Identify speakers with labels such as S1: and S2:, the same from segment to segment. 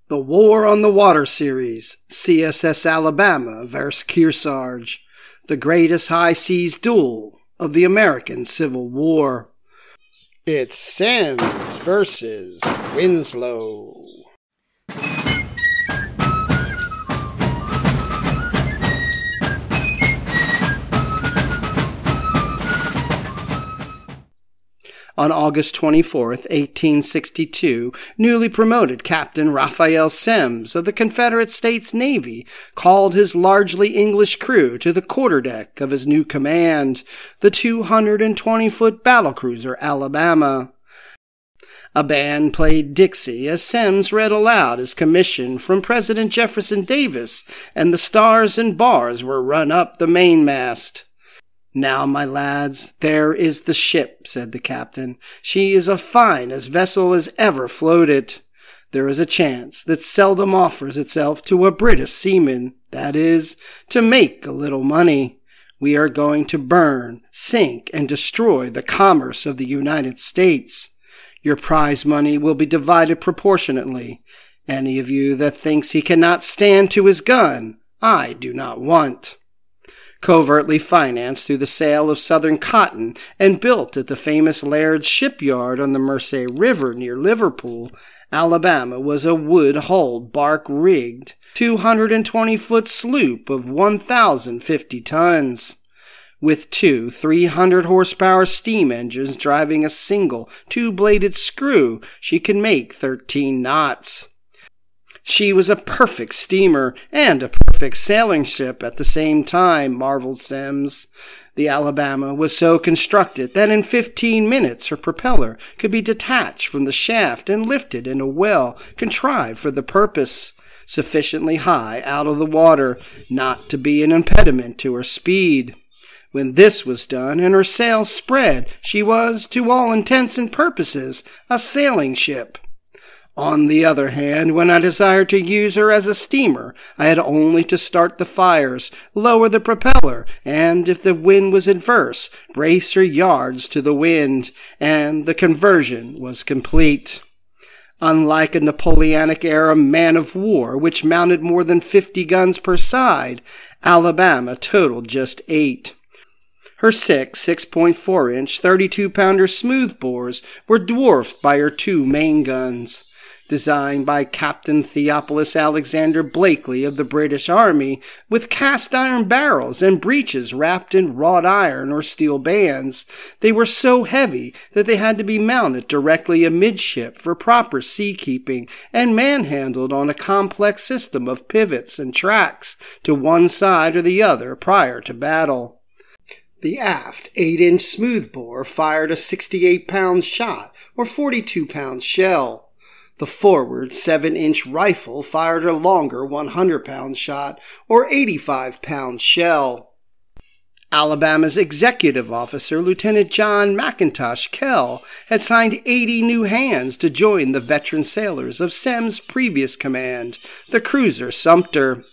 S1: The War on the Water series, CSS Alabama vs. Kearsarge, the greatest high seas duel of the American Civil War. It's Sims versus Winslow. On August 24, 1862, newly promoted Captain Raphael Semmes of the Confederate States Navy called his largely English crew to the quarterdeck of his new command, the 220-foot battlecruiser Alabama. A band played Dixie as Semmes read aloud his commission from President Jefferson Davis, and the stars and bars were run up the mainmast. "Now, my lads, there is the ship," said the captain. "She is as fine a vessel as ever floated. There is a chance that seldom offers itself to a British seaman, that is, to make a little money. We are going to burn, sink, and destroy the commerce of the United States. Your prize money will be divided proportionately. Any of you that thinks he cannot stand to his gun, I do not want." Covertly financed through the sale of southern cotton and built at the famous Laird's shipyard on the Mersey River near Liverpool, Alabama was a wood-hulled, bark-rigged, 220-foot sloop of 1,050 tons. With two 300-horsepower steam engines driving a single two-bladed screw, she could make 13 knots. She was a perfect steamer and a perfect sailing ship at the same time, marveled Semmes. The Alabama was so constructed that in 15 minutes her propeller could be detached from the shaft and lifted in a well contrived for the purpose, sufficiently high out of the water not to be an impediment to her speed. When this was done and her sails spread, she was, to all intents and purposes, a sailing ship. On the other hand, when I desired to use her as a steamer, I had only to start the fires, lower the propeller, and, if the wind was adverse, brace her yards to the wind, and the conversion was complete. Unlike a Napoleonic-era man-of-war, which mounted more than 50 guns per side, Alabama totaled just 8. Her 6.4-inch, 32-pounder smoothbores were dwarfed by her 2 main guns. Designed by Captain Theophilus Alexander Blakely of the British Army, with cast-iron barrels and breeches wrapped in wrought iron or steel bands, they were so heavy that they had to be mounted directly amidship for proper sea-keeping and manhandled on a complex system of pivots and tracks to one side or the other prior to battle. The aft 8-inch smoothbore fired a 68-pound shot or 42-pound shell. The forward 7-inch rifle fired a longer 100-pound shot or 85-pound shell. Alabama's executive officer, Lieutenant John McIntosh Kell, had signed 80 new hands to join the veteran sailors of Semmes' previous command, the cruiser Sumter.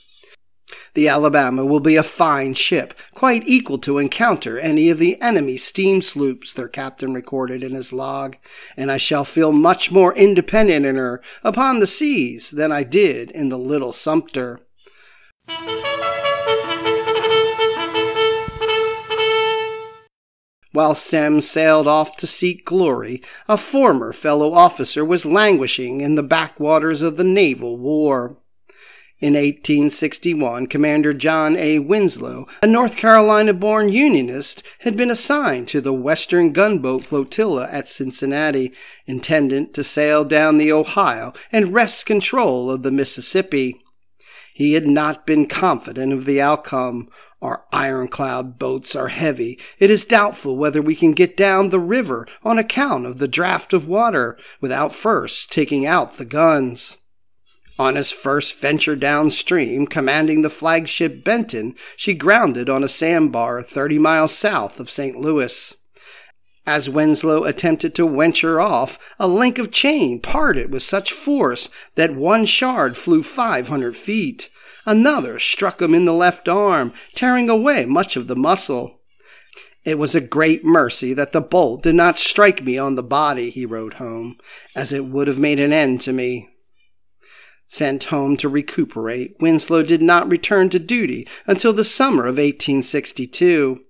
S1: "The Alabama will be a fine ship, quite equal to encounter any of the enemy's steam sloops," their captain recorded in his log, "and I shall feel much more independent in her upon the seas than I did in the little Sumter." While Semmes sailed off to seek glory, a former fellow officer was languishing in the backwaters of the Naval War. In 1861, Commander John Winslow, a North Carolina-born Unionist, had been assigned to the Western Gunboat Flotilla at Cincinnati, intended to sail down the Ohio and wrest control of the Mississippi. He had not been confident of the outcome. "Our ironclad boats are heavy. It is doubtful whether we can get down the river on account of the draft of water, without first taking out the guns." On his first venture downstream, commanding the flagship Benton, she grounded on a sandbar 30 miles south of St. Louis. As Winslow attempted to venture off, a link of chain parted with such force that one shard flew 500 feet. Another struck him in the left arm, tearing away much of the muscle. "It was a great mercy that the bolt did not strike me on the body," he wrote home, "as it would have made an end to me." Sent home to recuperate, Winslow did not return to duty until the summer of 1862.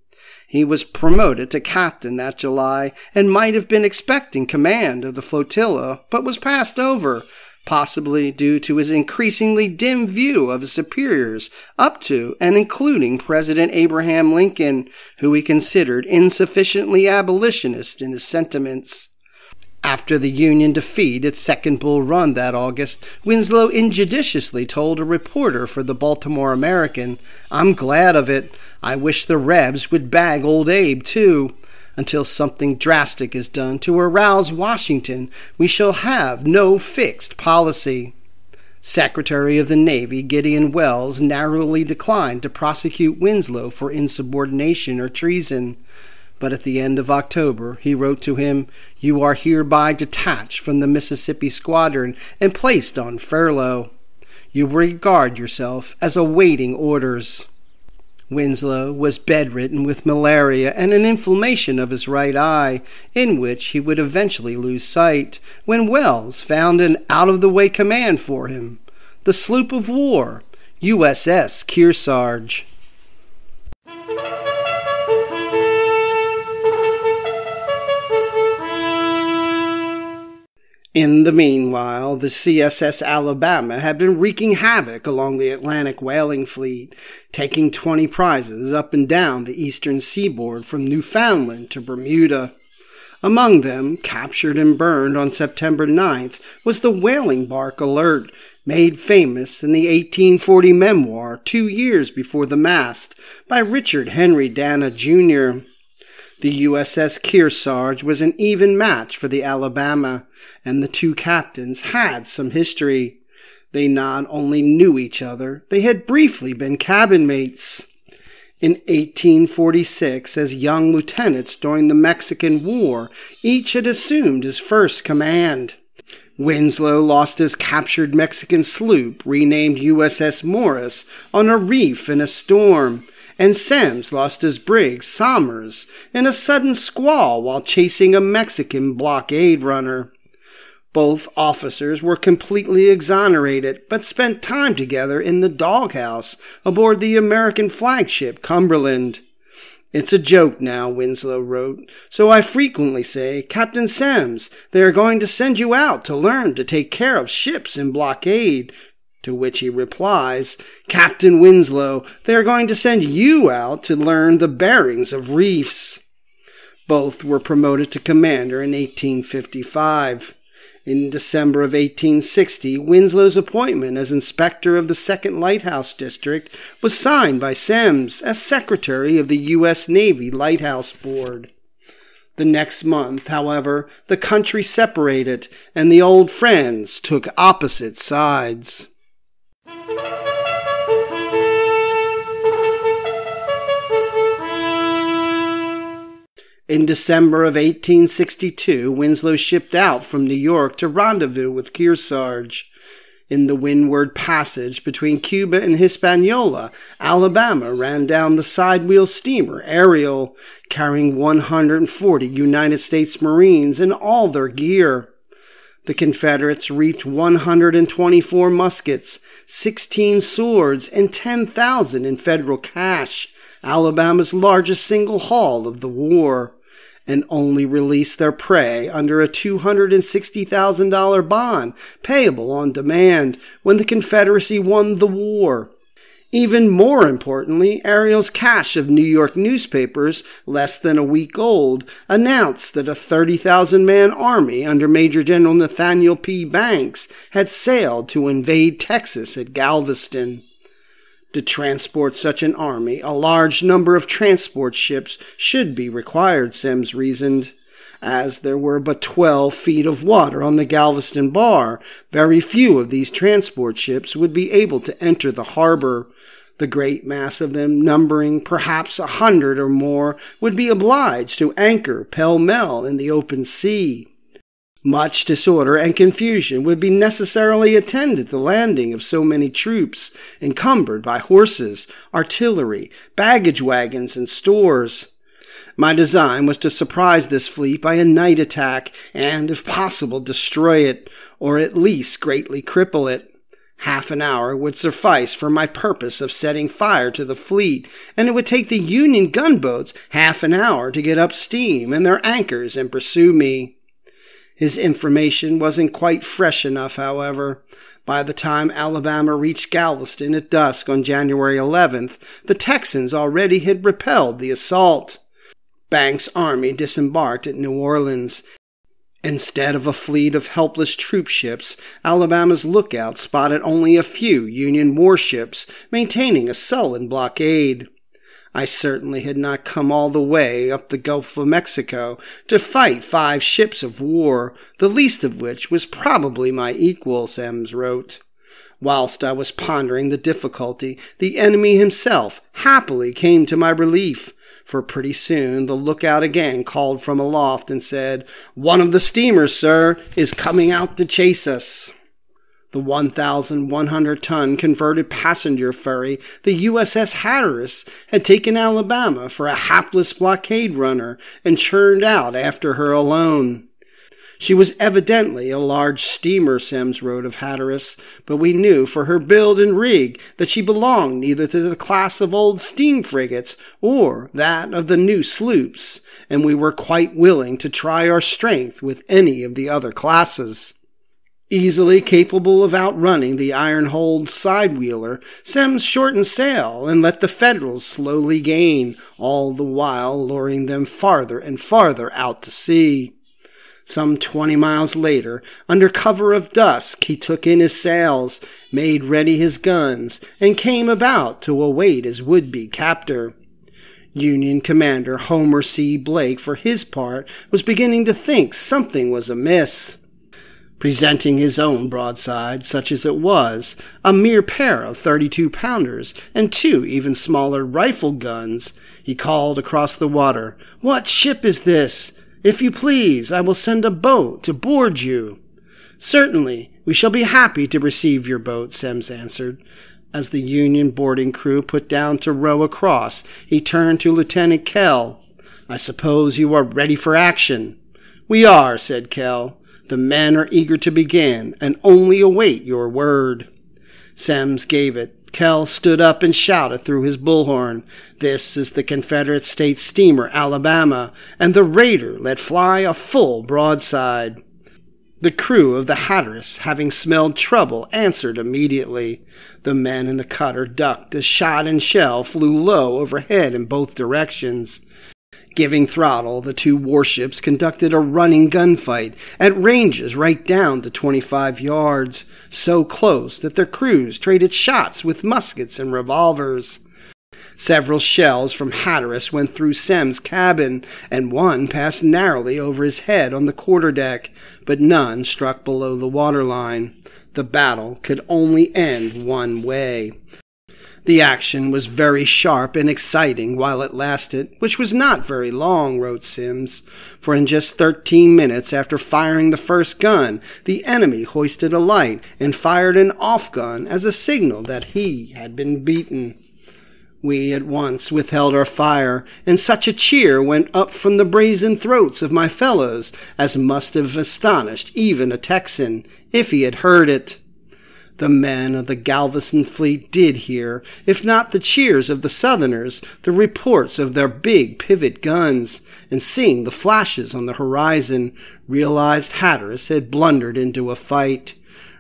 S1: He was promoted to captain that July and might have been expecting command of the flotilla, but was passed over, possibly due to his increasingly dim view of his superiors up to and including President Abraham Lincoln, who he considered insufficiently abolitionist in his sentiments. After the Union defeat its second Bull Run that August, Winslow injudiciously told a reporter for the Baltimore American, "I'm glad of it. I wish the Rebs would bag old Abe, too. Until something drastic is done to arouse Washington, we shall have no fixed policy." Secretary of the Navy Gideon Welles narrowly declined to prosecute Winslow for insubordination or treason. But at the end of October, he wrote to him, "You are hereby detached from the Mississippi Squadron and placed on furlough. You regard yourself as awaiting orders." Winslow was bedridden with malaria and an inflammation of his right eye, in which he would eventually lose sight, when Welles found an out-of-the-way command for him, the sloop-of-war, USS Kearsarge. In the meanwhile, the CSS Alabama had been wreaking havoc along the Atlantic whaling fleet, taking 20 prizes up and down the eastern seaboard from Newfoundland to Bermuda. Among them, captured and burned on September 9th, was the whaling bark Alert, made famous in the 1840 memoir 2 years before the mast by Richard Henry Dana, Jr. The USS Kearsarge was an even match for the Alabama, and the two captains had some history. They not only knew each other, they had briefly been cabin mates. In 1846, as young lieutenants during the Mexican War, each had assumed his first command. Winslow lost his captured Mexican sloop, renamed USS Morris, on a reef in a storm, and Semmes lost his brig, Somers, in a sudden squall while chasing a Mexican blockade runner. Both officers were completely exonerated, but spent time together in the doghouse aboard the American flagship Cumberland. "It's a joke now," Winslow wrote, "so I frequently say, 'Captain Semmes, they are going to send you out to learn to take care of ships in blockade.' To which he replies, 'Captain Winslow, they are going to send you out to learn the bearings of reefs.'" Both were promoted to commander in 1855. In December of 1860, Winslow's appointment as inspector of the 2nd Lighthouse District was signed by Semmes as secretary of the U.S. Navy Lighthouse Board. The next month, however, the country separated, and the old friends took opposite sides. In December of 1862, Winslow shipped out from New York to rendezvous with Kearsarge. In the Windward Passage between Cuba and Hispaniola, Alabama ran down the sidewheel steamer Ariel, carrying 140 United States Marines and all their gear. The Confederates reaped 124 muskets, 16 swords, and 10,000 in federal cash, Alabama's largest single haul of the war, and only released their prey under a $260,000 bond payable on demand when the Confederacy won the war. Even more importantly, Ariel's cache of New York newspapers, less than a week old, announced that a 30,000-man army under Major General Nathaniel P. Banks had sailed to invade Texas at Galveston. To transport such an army, a large number of transport ships should be required, Semmes reasoned. As there were but 12 feet of water on the Galveston bar, very few of these transport ships would be able to enter the harbor. The great mass of them, numbering perhaps 100 or more, would be obliged to anchor pell-mell in the open sea. Much disorder and confusion would be necessarily attended the landing of so many troops, encumbered by horses, artillery, baggage wagons, and stores. My design was to surprise this fleet by a night attack and, if possible, destroy it, or at least greatly cripple it. Half an hour would suffice for my purpose of setting fire to the fleet, and it would take the Union gunboats half an hour to get up steam and their anchors and pursue me. His information wasn't quite fresh enough, however. By the time Alabama reached Galveston at dusk on January 11th, the Texans already had repelled the assault. Banks' army disembarked at New Orleans. Instead of a fleet of helpless troop ships, Alabama's lookout spotted only a few Union warships maintaining a sullen blockade. I certainly had not come all the way up the Gulf of Mexico to fight 5 ships of war, the least of which was probably my equal, Semmes wrote. Whilst I was pondering the difficulty, the enemy himself happily came to my relief, for pretty soon the lookout again called from aloft and said, "One of the steamers, sir, is coming out to chase us." The 1,100-ton converted passenger ferry, the USS Hatteras, had taken Alabama for a hapless blockade runner and churned out after her alone. She was evidently a large steamer, Semmes wrote of Hatteras, but we knew for her build and rig that she belonged neither to the class of old steam frigates or that of the new sloops, and we were quite willing to try our strength with any of the other classes. Easily capable of outrunning the iron-hulled side-wheeler, Semmes shortened sail and let the Federals slowly gain, all the while luring them farther and farther out to sea. Some 20 miles later, under cover of dusk, he took in his sails, made ready his guns, and came about to await his would-be captor. Union Commander Homer C. Blake, for his part, was beginning to think something was amiss. Presenting his own broadside, such as it was, a mere pair of 32-pounders and 2 even smaller rifle guns, he called across the water, "What ship is this? If you please, I will send a boat to board you." "Certainly, we shall be happy to receive your boat," Semmes answered. As the Union boarding crew put down to row across, he turned to Lieutenant Kell. "I suppose you are ready for action." "We are," said Kell. "The men are eager to begin, and only await your word." Semmes gave it. Kell stood up and shouted through his bullhorn, "This is the Confederate States steamer Alabama," and the raider let fly a full broadside. The crew of the Hatteras, having smelled trouble, answered immediately. The men in the cutter ducked as shot and shell flew low overhead in both directions. Giving throttle, the 2 warships conducted a running gunfight at ranges right down to 25 yards, so close that their crews traded shots with muskets and revolvers. Several shells from Hatteras went through Semmes' cabin, and one passed narrowly over his head on the quarterdeck, but none struck below the waterline. The battle could only end one way. The action was very sharp and exciting while it lasted, which was not very long, wrote Semmes, for in just 13 minutes after firing the first gun, the enemy hoisted a light and fired an off gun as a signal that he had been beaten. We at once withheld our fire, and such a cheer went up from the brazen throats of my fellows as must have astonished even a Texan, if he had heard it. The men of the Galveston fleet did hear, if not the cheers of the Southerners, the reports of their big pivot guns, and seeing the flashes on the horizon, realized Hatteras had blundered into a fight.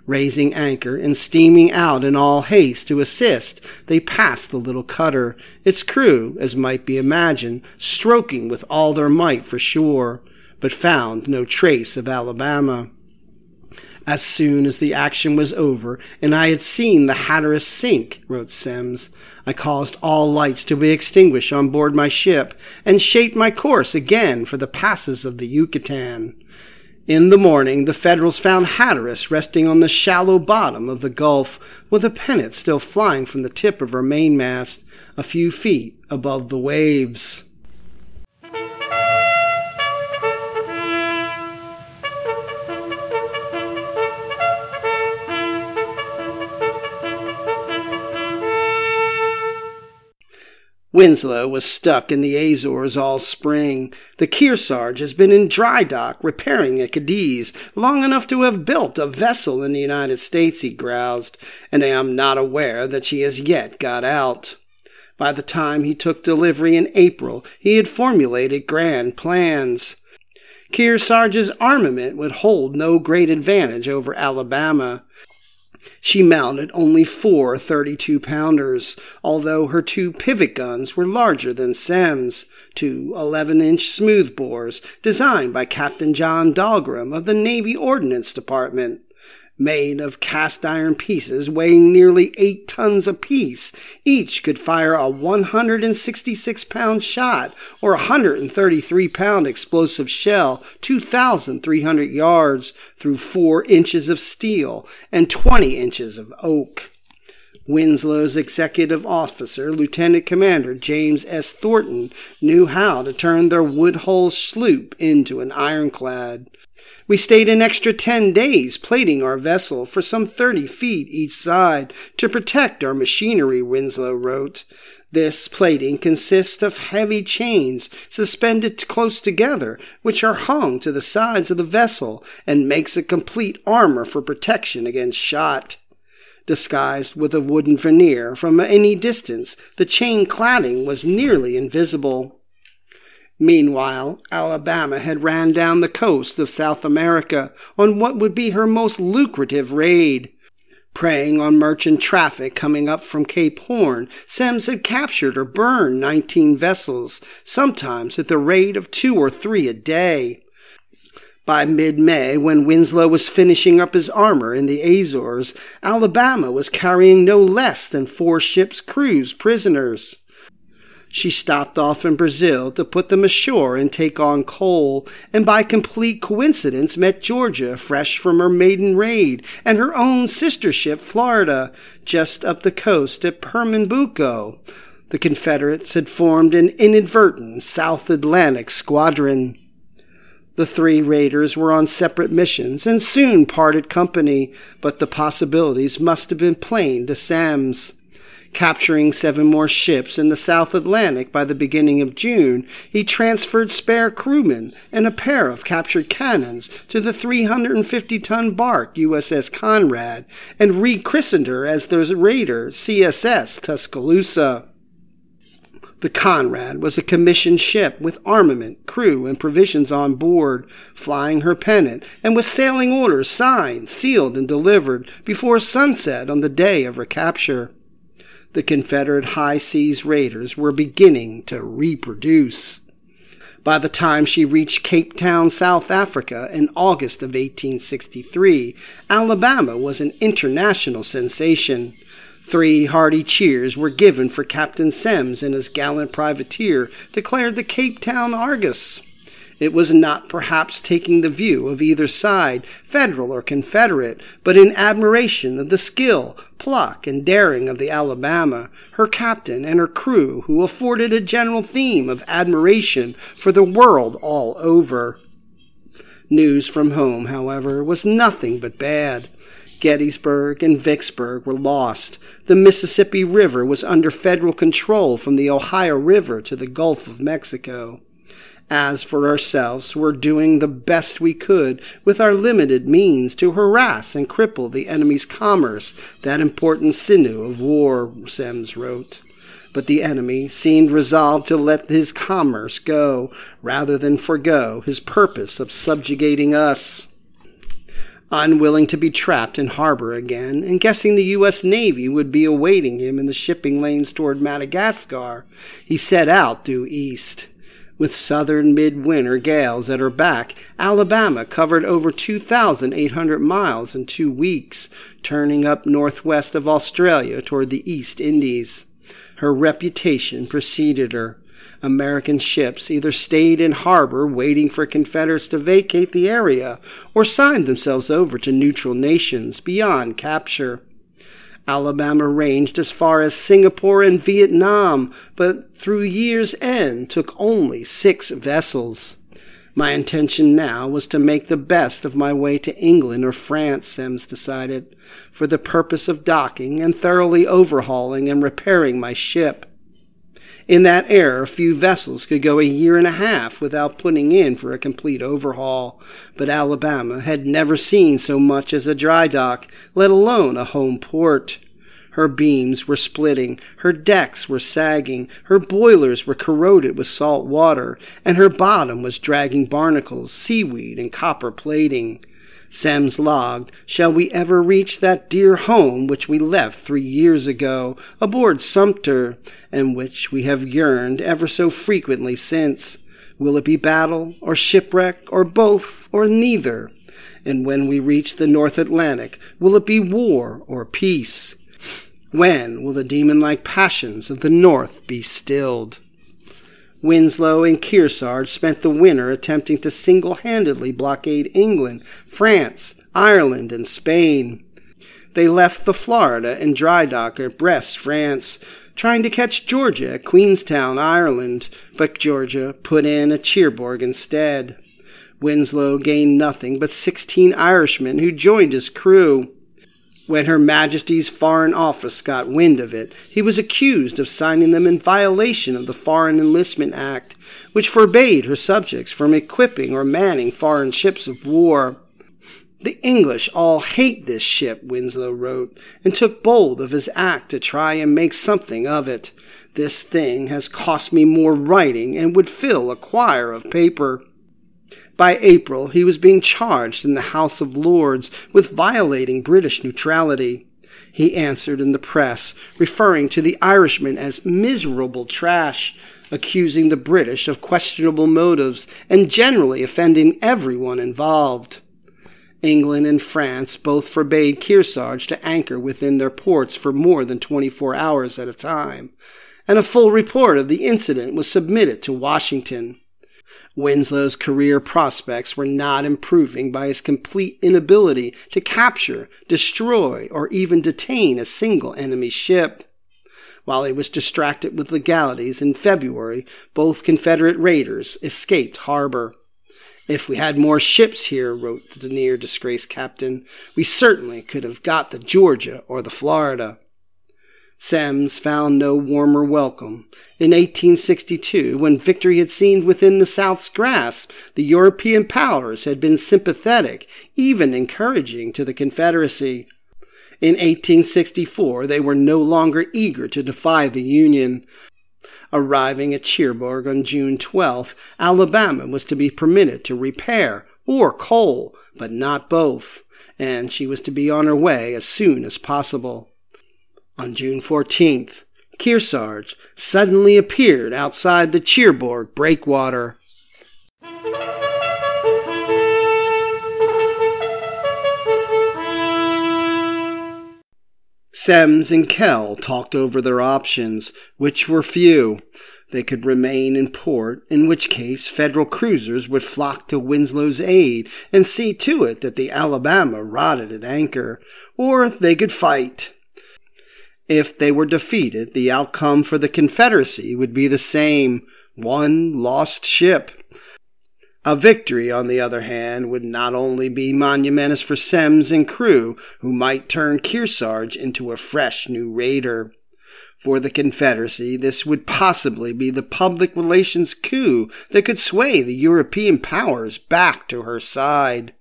S1: Raising anchor and steaming out in all haste to assist, they passed the little cutter, its crew, as might be imagined, stroking with all their might for shore, but found no trace of Alabama. As soon as the action was over, and I had seen the Hatteras sink, wrote Semmes, I caused all lights to be extinguished on board my ship, and shaped my course again for the passes of the Yucatan. In the morning, the Federals found Hatteras resting on the shallow bottom of the Gulf, with a pennant still flying from the tip of her mainmast, a few feet above the waves. Winslow was stuck in the Azores all spring. The Kearsarge has been in dry dock repairing at Cadiz long enough to have built a vessel in the United States, he groused, and I am not aware that she has yet got out. By the time he took delivery in April, he had formulated grand plans. Kearsarge's armament would hold no great advantage over Alabama. She mounted only 4 32-pounders, although her 2 pivot guns were larger than Semmes, 2 11-inch smoothbores designed by Captain John Dahlgren of the Navy Ordnance Department. Made of cast-iron pieces weighing nearly 8 tons apiece, each could fire a 166-pound shot or a 133-pound explosive shell 2,300 yards through 4 inches of steel and 20 inches of oak. Winslow's executive officer, Lieutenant Commander James S. Thornton, knew how to turn their wood-hull sloop into an ironclad. We stayed an extra 10 days plating our vessel for some 30 feet each side to protect our machinery, Winslow wrote. This plating consists of heavy chains suspended close together, which are hung to the sides of the vessel, and makes a complete armor for protection against shot. Disguised with a wooden veneer from any distance, the chain cladding was nearly invisible. Meanwhile, Alabama had ran down the coast of South America on what would be her most lucrative raid. Preying on merchant traffic coming up from Cape Horn, Semmes had captured or burned 19 vessels, sometimes at the rate of 2 or 3 a day. By mid-May, when Winslow was finishing up his armor in the Azores, Alabama was carrying no less than 4 ships' crews prisoners. She stopped off in Brazil to put them ashore and take on coal, and by complete coincidence met Georgia fresh from her maiden raid, and her own sister ship, Florida, just up the coast at Pernambuco. The Confederates had formed an inadvertent South Atlantic squadron. The 3 raiders were on separate missions and soon parted company, but the possibilities must have been plain to Semmes. Capturing 7 more ships in the South Atlantic by the beginning of June, he transferred spare crewmen and a pair of captured cannons to the 350-ton bark USS Conrad and rechristened her as the raider CSS Tuscaloosa. The Conrad was a commissioned ship with armament, crew, and provisions on board, flying her pennant, and with sailing orders signed, sealed, and delivered before sunset on the day of her capture. The Confederate high seas raiders were beginning to reproduce. By the time she reached Cape Town, South Africa, in August of 1863, Alabama was an international sensation. 3 hearty cheers were given for Captain Semmes and his gallant privateer, declared the Cape Town Argus. It was not perhaps taking the view of either side, Federal or Confederate, but in admiration of the skill, pluck, and daring of the Alabama, her captain and her crew, who afforded a general theme of admiration for the world all over. News from home, however, was nothing but bad. Gettysburg and Vicksburg were lost. The Mississippi River was under federal control from the Ohio River to the Gulf of Mexico. As for ourselves, we're doing the best we could with our limited means to harass and cripple the enemy's commerce, that important sinew of war, Semmes wrote. But the enemy seemed resolved to let his commerce go, rather than forego his purpose of subjugating us. Unwilling to be trapped in harbor again, and guessing the U.S. Navy would be awaiting him in the shipping lanes toward Madagascar, he set out due east. With southern midwinter gales at her back, Alabama covered over 2,800 miles in 2 weeks, turning up northwest of Australia toward the East Indies. Her reputation preceded her. American ships either stayed in harbor waiting for Confederates to vacate the area, or signed themselves over to neutral nations beyond capture. Alabama ranged as far as Singapore and Vietnam, but through year's end took only 6 vessels. My intention now was to make the best of my way to England or France, Semmes decided, for the purpose of docking and thoroughly overhauling and repairing my ship. In that era, few vessels could go a year and a half without putting in for a complete overhaul, but Alabama had never seen so much as a dry dock, let alone a home port. Her beams were splitting, her decks were sagging, her boilers were corroded with salt water, and her bottom was dragging barnacles, seaweed, and copper plating. Semmes logged, "Shall we ever reach that dear home which we left 3 years ago, aboard Sumter, and which we have yearned ever so frequently since? Will it be battle, or shipwreck, or both, or neither? And when we reach the North Atlantic, will it be war or peace? When will the demon-like passions of the North be stilled?" Winslow and Kearsarge spent the winter attempting to single-handedly blockade England, France, Ireland, and Spain. They left the Florida and dry dock at Brest, France, trying to catch Georgia at Queenstown, Ireland, but Georgia put in at Cherbourg instead. Winslow gained nothing but 16 Irishmen who joined his crew. When Her Majesty's Foreign Office got wind of it, he was accused of signing them in violation of the Foreign Enlistment Act, which forbade her subjects from equipping or manning foreign ships of war. "The English all hate this ship," Winslow wrote, and took bold of his act to try and make something of it. "This thing has cost me more writing and would fill a quire of paper." By April, he was being charged in the House of Lords with violating British neutrality. He answered in the press, referring to the Irishmen as miserable trash, accusing the British of questionable motives, and generally offending everyone involved. England and France both forbade Kearsarge to anchor within their ports for more than 24 hours at a time, and a full report of the incident was submitted to Washington. Winslow's career prospects were not improving by his complete inability to capture, destroy, or even detain a single enemy ship. While he was distracted with legalities in February, both Confederate raiders escaped harbor. "If we had more ships here," wrote the near-disgraced captain, "we certainly could have got the Georgia or the Florida." Semmes found no warmer welcome. In 1862, when victory had seemed within the South's grasp, the European powers had been sympathetic, even encouraging to the Confederacy. In 1864, they were no longer eager to defy the Union. Arriving at Cherbourg on June 12th, Alabama was to be permitted to repair or coal, but not both, and she was to be on her way as soon as possible. On June 14th, Kearsarge suddenly appeared outside the Cherbourg breakwater. Semmes and Kell talked over their options, which were few. They could remain in port, in which case Federal cruisers would flock to Winslow's aid and see to it that the Alabama rotted at anchor, or they could fight. If they were defeated, the outcome for the Confederacy would be the same: one lost ship. A victory, on the other hand, would not only be monumentous for Semmes and crew, who might turn Kearsarge into a fresh new raider. For the Confederacy, this would possibly be the public relations coup that could sway the European powers back to her side.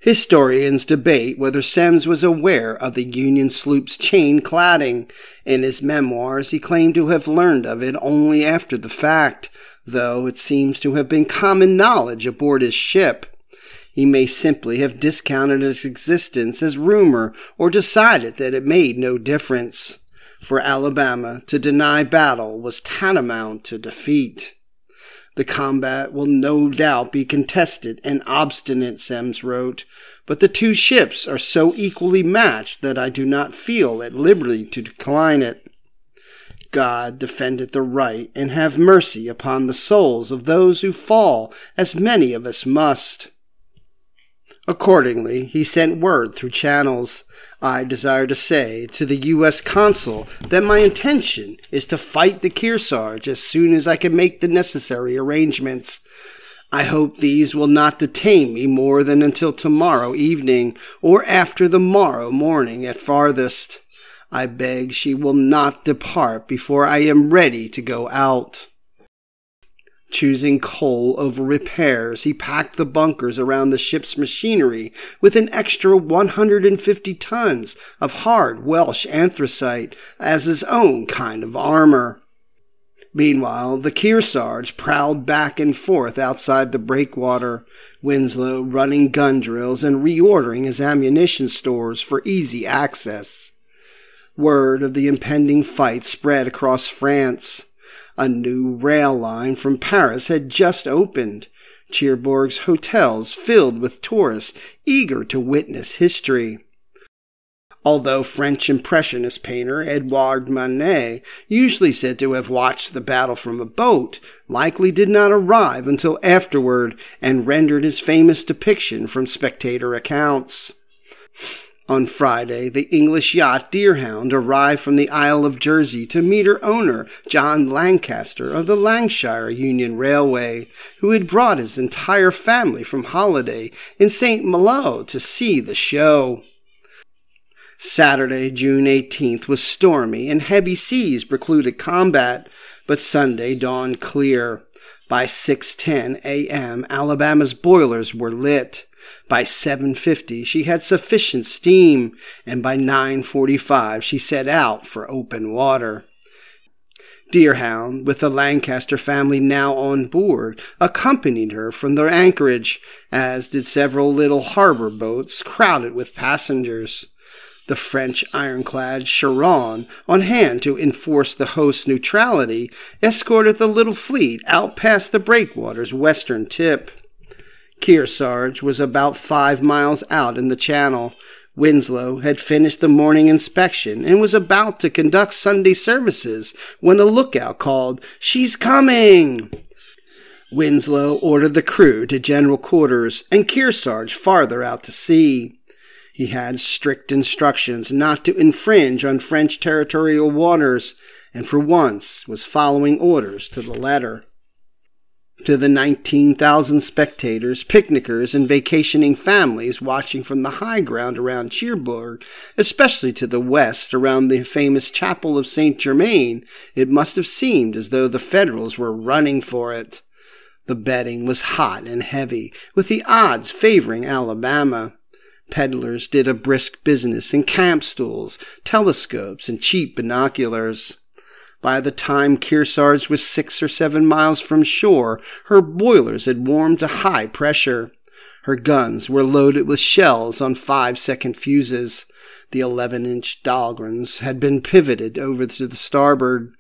S1: Historians debate whether Semmes was aware of the Union sloop's chain cladding. In his memoirs, he claimed to have learned of it only after the fact, though it seems to have been common knowledge aboard his ship. He may simply have discounted its existence as rumor or decided that it made no difference. For Alabama, to deny battle was tantamount to defeat. "The combat will no doubt be contested and obstinate," Semmes wrote, "but the two ships are so equally matched that I do not feel at liberty to decline it. God defendeth the right, and have mercy upon the souls of those who fall, as many of us must." Accordingly, he sent word through channels. "I desire to say to the U.S. Consul that my intention is to fight the Kearsarge as soon as I can make the necessary arrangements. I hope these will not detain me more than until tomorrow evening, or after the morrow morning at farthest. I beg she will not depart before I am ready to go out. Choosing coal over repairs, he packed the bunkers around the ship's machinery with an extra 150 tons of hard Welsh anthracite as his own kind of armor. Meanwhile, the Kearsarge prowled back and forth outside the breakwater, Winslow running gun drills and reordering his ammunition stores for easy access. Word of the impending fight spread across France. A new rail line from Paris had just opened, Cherbourg's hotels filled with tourists eager to witness history. Although French Impressionist painter Edouard Manet, usually said to have watched the battle from a boat, likely did not arrive until afterward and rendered his famous depiction from spectator accounts. On Friday, the English yacht Deerhound arrived from the Isle of Jersey to meet her owner, John Lancaster of the Lancashire Union Railway, who had brought his entire family from holiday in St. Malo to see the show. Saturday, June 18th, was stormy and heavy seas precluded combat, but Sunday dawned clear. By 6:10 a.m., Alabama's boilers were lit. By 7:50, she had sufficient steam, and by 9:45, she set out for open water. Deerhound, with the Lancaster family now on board, accompanied her from their anchorage, as did several little harbor boats crowded with passengers. The French ironclad Charon, on hand to enforce the host's neutrality, escorted the little fleet out past the breakwater's western tip. Kearsarge was about 5 miles out in the channel. Winslow had finished the morning inspection and was about to conduct Sunday services when a lookout called, "She's coming!" Winslow ordered the crew to general quarters and Kearsarge farther out to sea. He had strict instructions not to infringe on French territorial waters, and for once was following orders to the letter. To the 19,000 spectators, picnickers, and vacationing families watching from the high ground around Cherbourg, especially to the west around the famous chapel of St. Germain, it must have seemed as though the Federals were running for it. The betting was hot and heavy, with the odds favoring Alabama. Peddlers did a brisk business in camp stools, telescopes, and cheap binoculars. By the time Kearsarge was 6 or 7 miles from shore, her boilers had warmed to high pressure. Her guns were loaded with shells on 5-second fuses. The 11-inch Dahlgrens had been pivoted over to the starboard.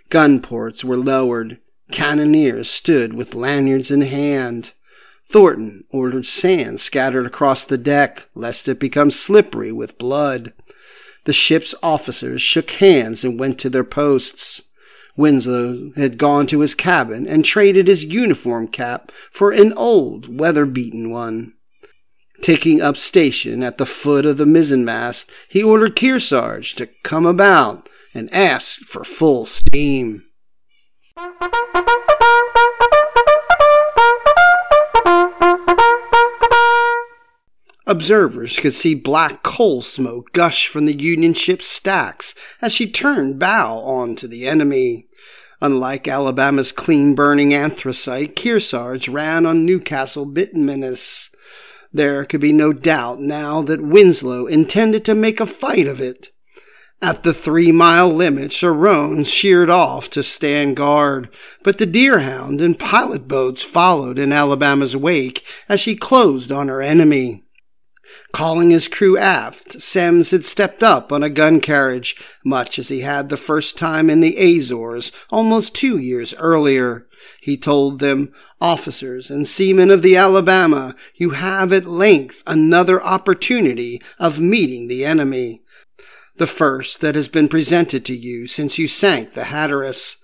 S1: Gun ports were lowered. Cannoneers stood with lanyards in hand. Thornton ordered sand scattered across the deck, lest it become slippery with blood. The ship's officers shook hands and went to their posts. Winslow had gone to his cabin and traded his uniform cap for an old, weather-beaten one. Taking up station at the foot of the mizzenmast, he ordered Kearsarge to come about and asked for full steam. Observers could see black coal smoke gush from the Union ship's stacks as she turned bow on to the enemy. Unlike Alabama's clean-burning anthracite, Kearsarge ran on Newcastle bituminous. There could be no doubt now that Winslow intended to make a fight of it. At the 3-mile limit, Charon sheered off to stand guard, but the Deerhound and pilot boats followed in Alabama's wake as she closed on her enemy. Calling his crew aft, Semmes had stepped up on a gun carriage, much as he had the first time in the Azores almost 2 years earlier. He told them, "Officers and seamen of the Alabama, you have at length another opportunity of meeting the enemy. The first that has been presented to you since you sank the Hatteras.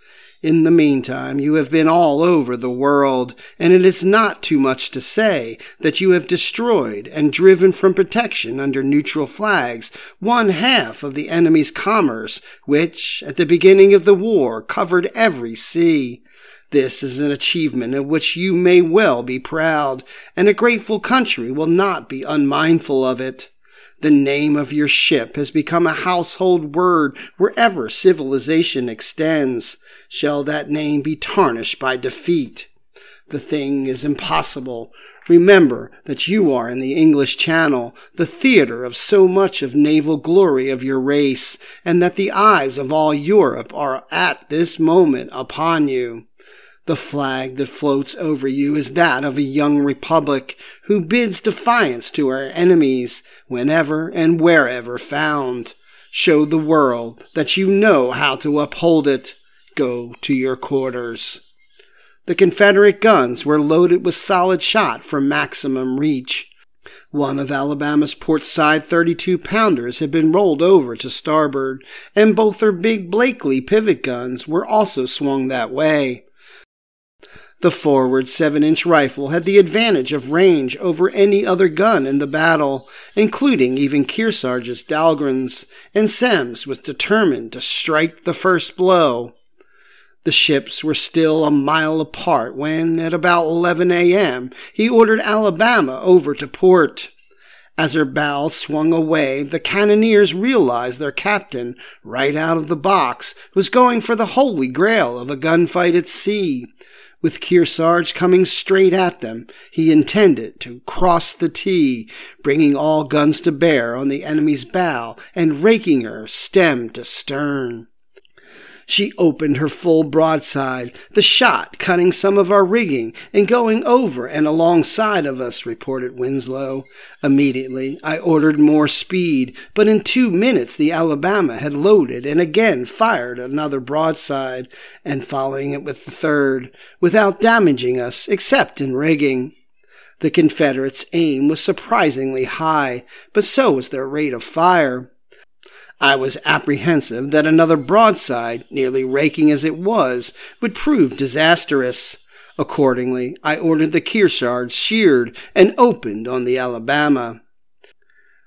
S1: In the meantime, you have been all over the world, and it is not too much to say that you have destroyed and driven from protection under neutral flags 1/2 of the enemy's commerce, which, at the beginning of the war, covered every sea. This is an achievement of which you may well be proud, and a grateful country will not be unmindful of it. The name of your ship has become a household word wherever civilization extends. Shall that name be tarnished by defeat? The thing is impossible. Remember that you are in the English Channel, the theater of so much of naval glory of your race, and that the eyes of all Europe are at this moment upon you. The flag that floats over you is that of a young republic who bids defiance to her enemies whenever and wherever found. Show the world that you know how to uphold it. Go to your quarters. The Confederate guns were loaded with solid shot for maximum reach. One of Alabama's portside 32-pounders had been rolled over to starboard, and both her big Blakely pivot guns were also swung that way. The forward 7-inch rifle had the advantage of range over any other gun in the battle, including even Kearsarge's Dahlgrens, and Semmes was determined to strike the first blow. The ships were still a mile apart when, at about 11 a.m., he ordered Alabama over to port. As her bow swung away, the cannoneers realized their captain, right out of the box, was going for the holy grail of a gunfight at sea. With Kearsarge coming straight at them, he intended to cross the T, bringing all guns to bear on the enemy's bow and raking her stem to stern. She opened her full broadside, the shot cutting some of our rigging and going over and alongside of us, reported Winslow. Immediately, I ordered more speed, but in 2 minutes the Alabama had loaded and again fired another broadside, and following it with the third, without damaging us except in rigging. The Confederates' aim was surprisingly high, but so was their rate of fire. I was apprehensive that another broadside, nearly raking as it was, would prove disastrous. Accordingly, I ordered the Kearsarge sheered and opened on the Alabama.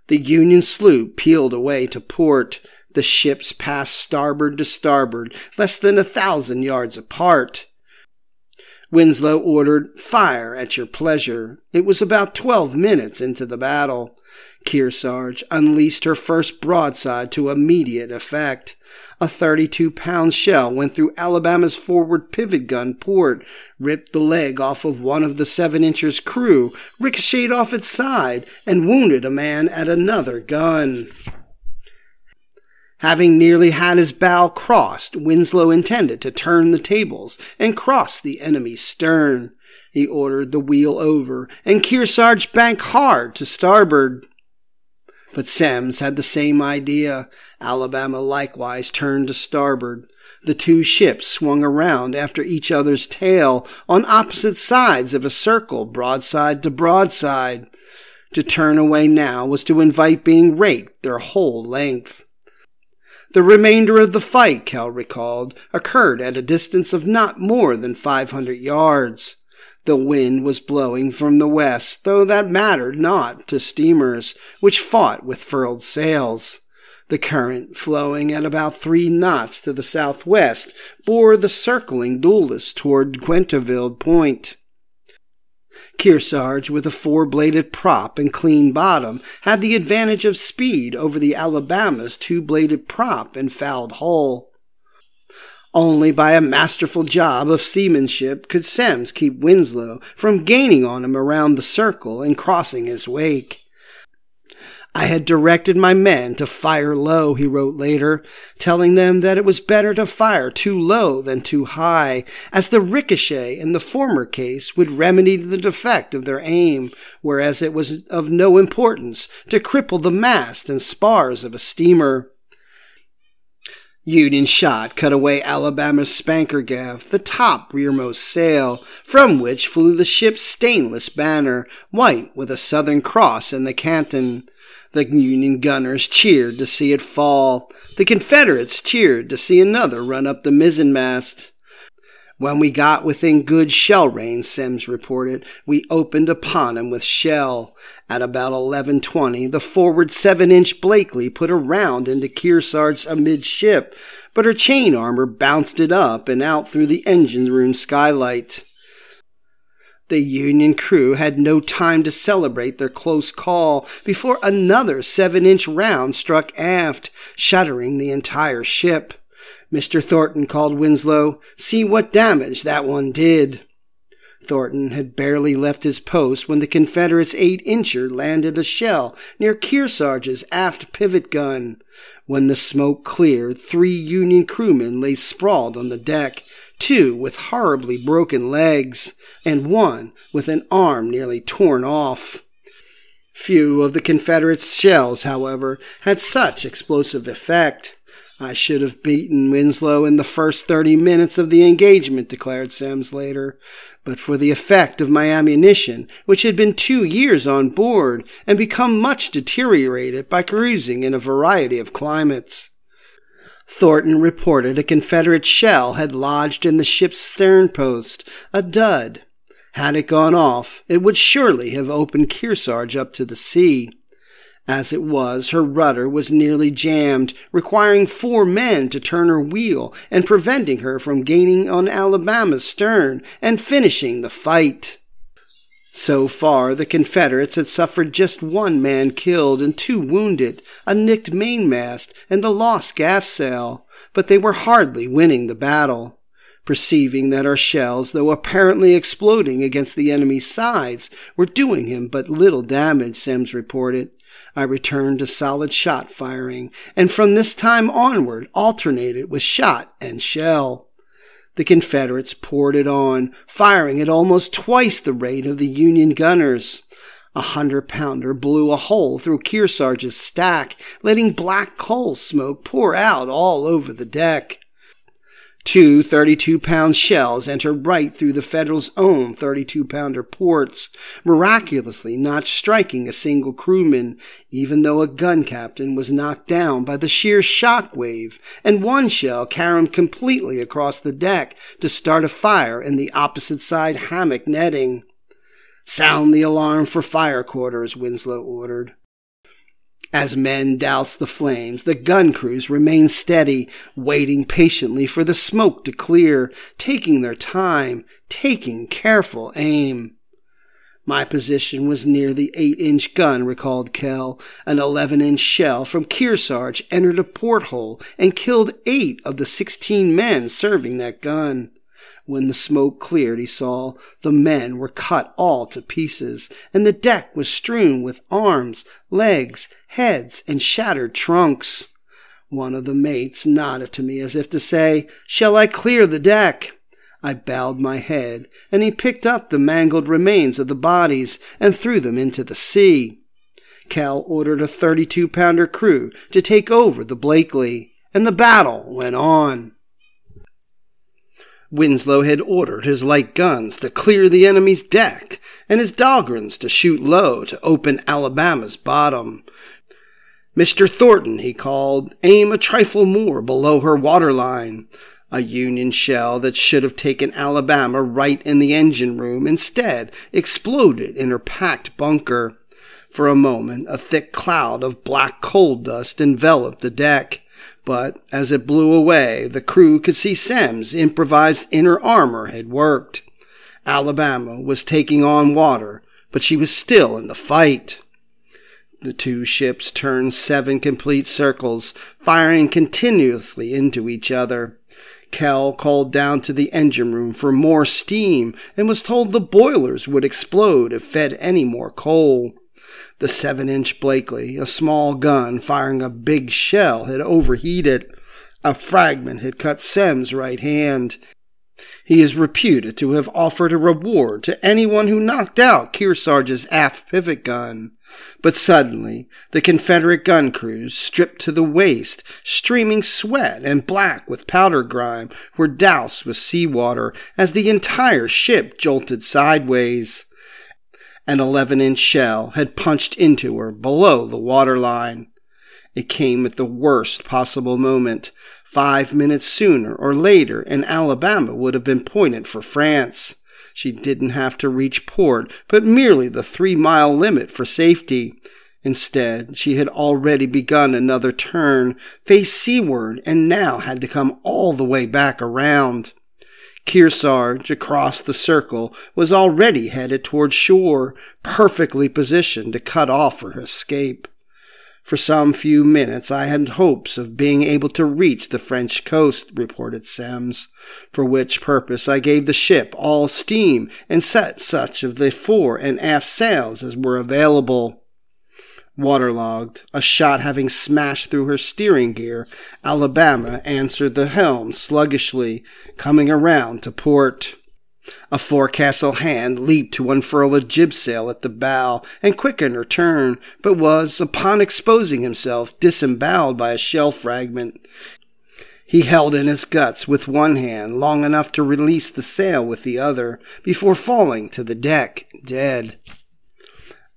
S1: The Union sloop peeled away to port. The ships passed starboard to starboard, less than 1,000 yards apart. Winslow ordered, "Fire at your pleasure." It was about 12 minutes into the battle. Kearsarge unleashed her first broadside to immediate effect. A 32-pound shell went through Alabama's forward pivot gun port, ripped the leg off of one of the 7-incher's crew, ricocheted off its side, and wounded a man at another gun. Having nearly had his bow crossed, Winslow intended to turn the tables and cross the enemy's stern. He ordered the wheel over, and Kearsarge banked hard to starboard. But Semmes had the same idea. Alabama likewise turned to starboard. The two ships swung around after each other's tail on opposite sides of a circle, broadside to broadside. To turn away now was to invite being raked their whole length. The remainder of the fight, Cal recalled, occurred at a distance of not more than 500 yards. The wind was blowing from the west, though that mattered not to steamers, which fought with furled sails. The current, flowing at about 3 knots to the southwest, bore the circling duelists toward Quenterville Point. Kearsarge, with a 4-bladed prop and clean bottom, had the advantage of speed over the Alabama's 2-bladed prop and fouled hull. Only by a masterful job of seamanship could Semmes keep Winslow from gaining on him around the circle and crossing his wake. I had directed my men to fire low, he wrote later, telling them that it was better to fire too low than too high, as the ricochet in the former case would remedy the defect of their aim, whereas it was of no importance to cripple the mast and spars of a steamer. Union shot cut away Alabama's spanker gaff, the top rearmost sail, from which flew the ship's stainless banner, white with a Southern Cross in the canton. The Union gunners cheered to see it fall. The Confederates cheered to see another run up the mizzenmast. When we got within good shell range, Semmes reported, we opened upon him with shell. At about 11:20, the forward 7-inch Blakely put a round into Kearsarge's amidship, but her chain armor bounced it up and out through the engine room skylight. The Union crew had no time to celebrate their close call before another 7-inch round struck aft, shattering the entire ship. "Mr. Thornton," called Winslow, "see what damage that one did." Thornton had barely left his post when the Confederates' 8-incher landed a shell near Kearsarge's aft pivot gun. When the smoke cleared, 3 Union crewmen lay sprawled on the deck, 2 with horribly broken legs, and 1 with an arm nearly torn off. Few of the Confederates' shells, however, had such explosive effect. "I should have beaten Winslow in the first 30 minutes of the engagement," declared Semmes later, "but for the effect of my ammunition, which had been 2 years on board and become much deteriorated by cruising in a variety of climates." Thornton reported a Confederate shell had lodged in the ship's sternpost, a dud. Had it gone off, it would surely have opened Kearsarge up to the sea. As it was, her rudder was nearly jammed, requiring 4 men to turn her wheel and preventing her from gaining on Alabama's stern and finishing the fight. So far, the Confederates had suffered just 1 man killed and 2 wounded, a nicked mainmast, and the lost gaffsail, but they were hardly winning the battle. Perceiving that our shells, though apparently exploding against the enemy's sides, were doing him but little damage, Semmes reported, I returned to solid shot firing, and from this time onward alternated with shot and shell. The Confederates poured it on, firing at almost twice the rate of the Union gunners. A 100-pounder blew a hole through Kearsarge's stack, letting black coal smoke pour out all over the deck. 2 32-pound shells entered right through the Federals' own 32-pounder ports, miraculously not striking a single crewman, even though a gun captain was knocked down by the sheer shock wave, and 1 shell carried him completely across the deck to start a fire in the opposite side hammock netting. "Sound the alarm for fire quarters," Winslow ordered. As men doused the flames, the gun crews remained steady, waiting patiently for the smoke to clear, taking their time, taking careful aim. "My position was near the 8-inch gun," recalled Kell. "An 11-inch shell from Kearsarge entered a porthole and killed 8 of the 16 men serving that gun. When the smoke cleared, he saw, the men were cut all to pieces, and the deck was strewn with arms, legs, heads, and shattered trunks. One of the mates nodded to me as if to say, 'Shall I clear the deck?' I bowed my head, and he picked up the mangled remains of the bodies and threw them into the sea. Kell ordered a 32-pounder crew to take over the Blakely, and the battle went on." Winslow had ordered his light guns to clear the enemy's deck, and his Dahlgrens to shoot low to open Alabama's bottom. "Mr. Thornton," he called, "aim a trifle more below her waterline." A Union shell that should have taken Alabama right in the engine room instead exploded in her packed bunker. For a moment, a thick cloud of black coal dust enveloped the deck. But as it blew away, the crew could see Semmes' improvised inner armor had worked. Alabama was taking on water, but she was still in the fight. The 2 ships turned 7 complete circles, firing continuously into each other. Kell called down to the engine room for more steam and was told the boilers would explode if fed any more coal. The 7-inch Blakely, a small gun firing a big shell, had overheated. A fragment had cut Semmes' right hand. He is reputed to have offered a reward to anyone who knocked out Kearsarge's aft pivot gun. But suddenly, the Confederate gun crews, stripped to the waist, streaming sweat and black with powder grime, were doused with seawater as the entire ship jolted sideways. An 11-inch shell had punched into her below the waterline. It came at the worst possible moment. 5 minutes sooner or later, and Alabama would have been pointed for France. She didn't have to reach port, but merely the 3-mile limit for safety. Instead, she had already begun another turn, faced seaward, and now had to come all the way back around. Kearsarge, across the circle, was already headed toward shore, perfectly positioned to cut off her escape. For some few minutes I had hopes of being able to reach the French coast, reported Semmes, for which purpose I gave the ship all steam and set such of the fore and aft sails as were available. Waterlogged, a shot having smashed through her steering gear, Alabama answered the helm sluggishly, coming around to port. A forecastle hand leaped to unfurl a jibsail at the bow and quicken her turn, but was, upon exposing himself, disemboweled by a shell fragment. He held in his guts with one hand long enough to release the sail with the other, before falling to the deck, dead.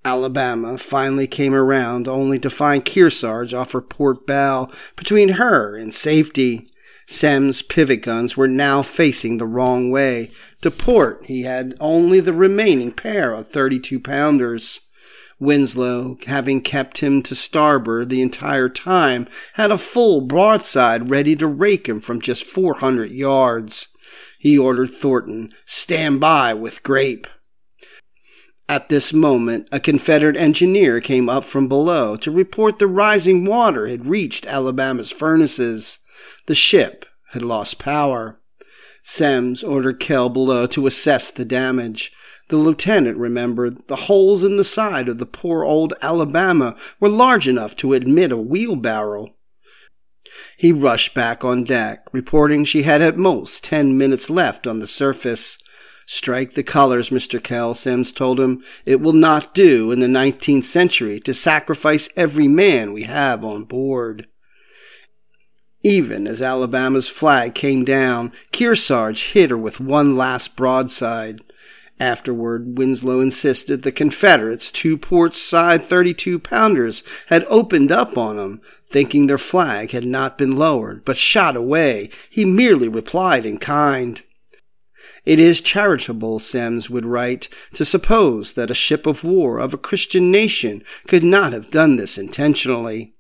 S1: Alabama finally came around, only to find Kearsarge off her port bow, between her and safety. Semmes' pivot guns were now facing the wrong way. To port he had only the remaining pair of 32-pounders. Winslow, having kept him to starboard the entire time, had a full broadside ready to rake him from just 400 yards. He ordered Thornton, "Stand by with grape." At this moment, a Confederate engineer came up from below to report the rising water had reached Alabama's furnaces. The ship had lost power. Semmes ordered Kell below to assess the damage. The lieutenant remembered the holes in the side of the poor old Alabama were large enough to admit a wheelbarrow. He rushed back on deck, reporting she had at most 10 minutes left on the surface. "Strike the colors, Mr. Kell," Semmes told him. "It will not do in the 19th century to sacrifice every man we have on board." Even as Alabama's flag came down, Kearsarge hit her with one last broadside. Afterward, Winslow insisted the Confederates' two port-side 32-pounders had opened up on them, thinking their flag had not been lowered, but shot away. He merely replied in kind. It is charitable, Semmes would write, to suppose that a ship of war of a Christian nation could not have done this intentionally.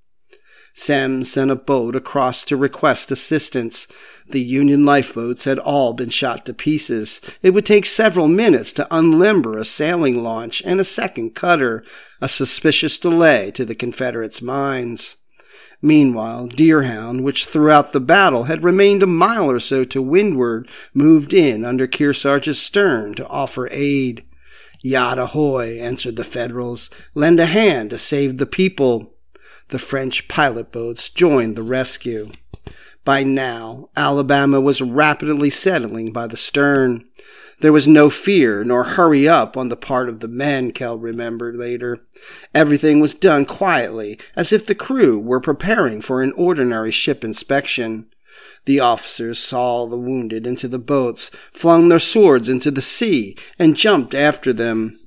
S1: Semmes sent a boat across to request assistance. The Union lifeboats had all been shot to pieces. It would take several minutes to unlimber a sailing launch and a second cutter, a suspicious delay to the Confederates' minds. Meanwhile, Deerhound, which throughout the battle had remained a mile or so to windward, moved in under Kearsarge's stern to offer aid. "Yacht ahoy," answered the Federals. "Lend a hand to save the people." The French pilot boats joined the rescue. By now, Alabama was rapidly settling by the stern. There was no fear nor hurry up on the part of the men, Kell remembered later. Everything was done quietly, as if the crew were preparing for an ordinary ship inspection. The officers saw the wounded into the boats, flung their swords into the sea, and jumped after them.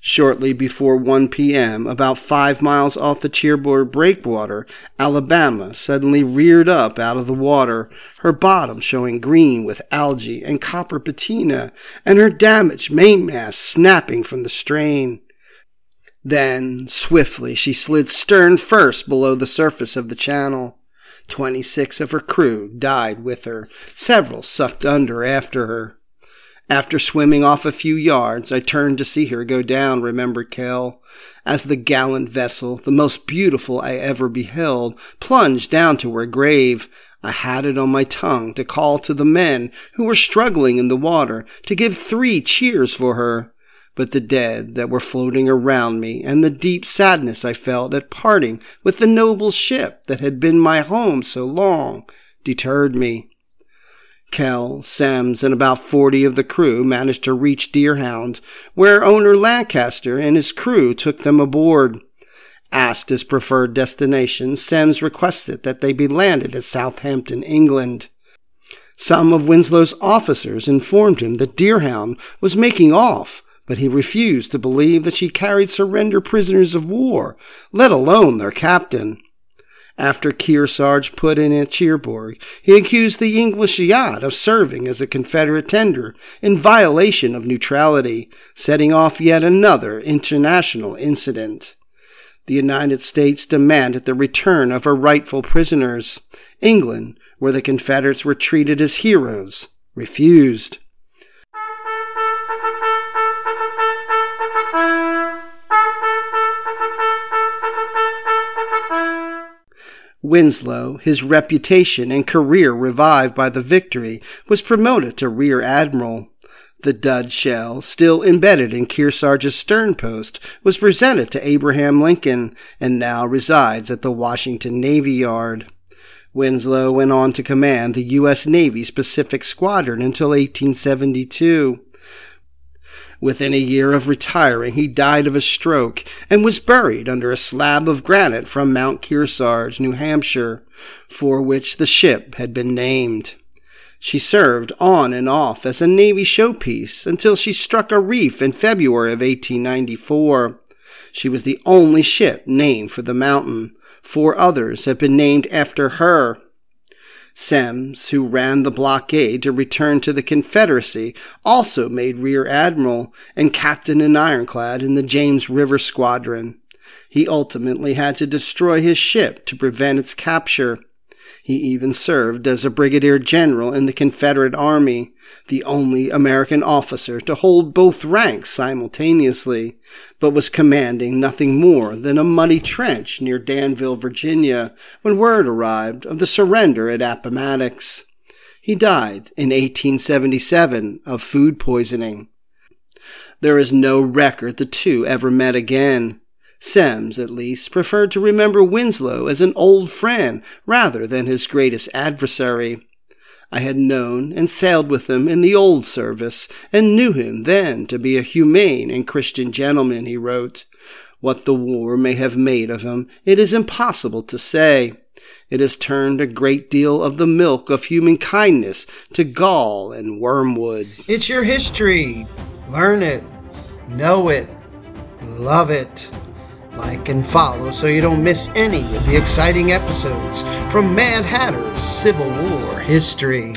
S1: Shortly before 1 p.m., about 5 miles off the Cherbourg breakwater, Alabama suddenly reared up out of the water, her bottom showing green with algae and copper patina, and her damaged mainmast snapping from the strain. Then, swiftly, she slid stern first below the surface of the channel. 26 of her crew died with her, several sucked under after her. After swimming off a few yards, I turned to see her go down, remembered Kell. As the gallant vessel, the most beautiful I ever beheld, plunged down to her grave, I had it on my tongue to call to the men who were struggling in the water to give 3 cheers for her. But the dead that were floating around me, and the deep sadness I felt at parting with the noble ship that had been my home so long, deterred me. Kell, Semmes, and about 40 of the crew managed to reach Deerhound, where owner Lancaster and his crew took them aboard. Asked his preferred destination, Semmes requested that they be landed at Southampton, England. Some of Winslow's officers informed him that Deerhound was making off, but he refused to believe that she carried surrender prisoners of war, let alone their captain. After Kearsarge put in at Cherbourg, he accused the English yacht of serving as a Confederate tender in violation of neutrality, setting off yet another international incident. The United States demanded the return of her rightful prisoners. England, where the Confederates were treated as heroes, refused. Winslow, his reputation and career revived by the victory, was promoted to Rear Admiral. The dud shell, still embedded in Kearsarge's stern post, was presented to Abraham Lincoln and now resides at the Washington Navy Yard. Winslow went on to command the U.S. Navy's Pacific Squadron until 1872. Within a year of retiring, he died of a stroke and was buried under a slab of granite from Mount Kearsarge, New Hampshire, for which the ship had been named. She served on and off as a Navy showpiece until she struck a reef in February of 1894. She was the only ship named for the mountain. 4 others have been named after her. Semmes, who ran the blockade to return to the Confederacy, also made Rear Admiral and captained an ironclad in the James River Squadron. He ultimately had to destroy his ship to prevent its capture. He even served as a brigadier general in the Confederate Army, the only American officer to hold both ranks simultaneously, but was commanding nothing more than a muddy trench near Danville, Virginia, when word arrived of the surrender at Appomattox. He died in 1877 of food poisoning. There is no record the two ever met again. Semmes, at least, preferred to remember Winslow as an old friend rather than his greatest adversary. I had known and sailed with him in the old service, and knew him then to be a humane and Christian gentleman, he wrote. What the war may have made of him, it is impossible to say. It has turned a great deal of the milk of human kindness to gall and wormwood. It's your history. Learn it. Know it. Love it. Like and follow so you don't miss any of the exciting episodes from Mad Hatter's Civil War history.